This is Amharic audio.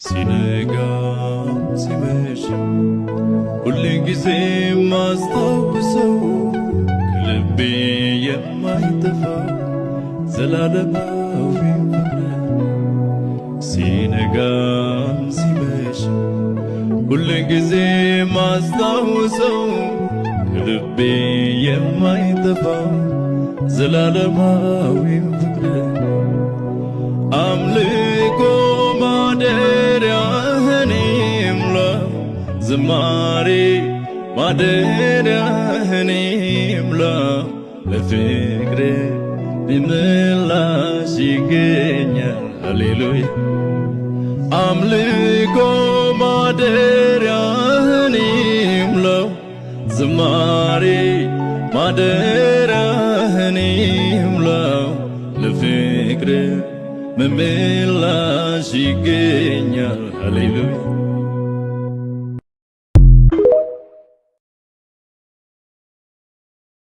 ሲነጋ ሲመሽ ሁል ጊዜ ማስታውሰው ከልቤ የማይጠፋው ዘላለማዊ ፍቅር ሲነጋ ሲመሽ ሁል ጊዜ ማስታውሰው ከልቤ የማይጠፋው ዘላለማዊ ፍቅር አምልኮ ማደሪያህን ይሙላው ዝማሬ ማደሪያህን ይሙላው ለፍቅር ምላሽ ይገኛል ሃሌሉያ አምልኮ ማደሪያህን ይሙላው ዝማሬ ማደሪያህን ይሙላው ለፍቅር ምላሽ ይገኛል ሃሌሉያ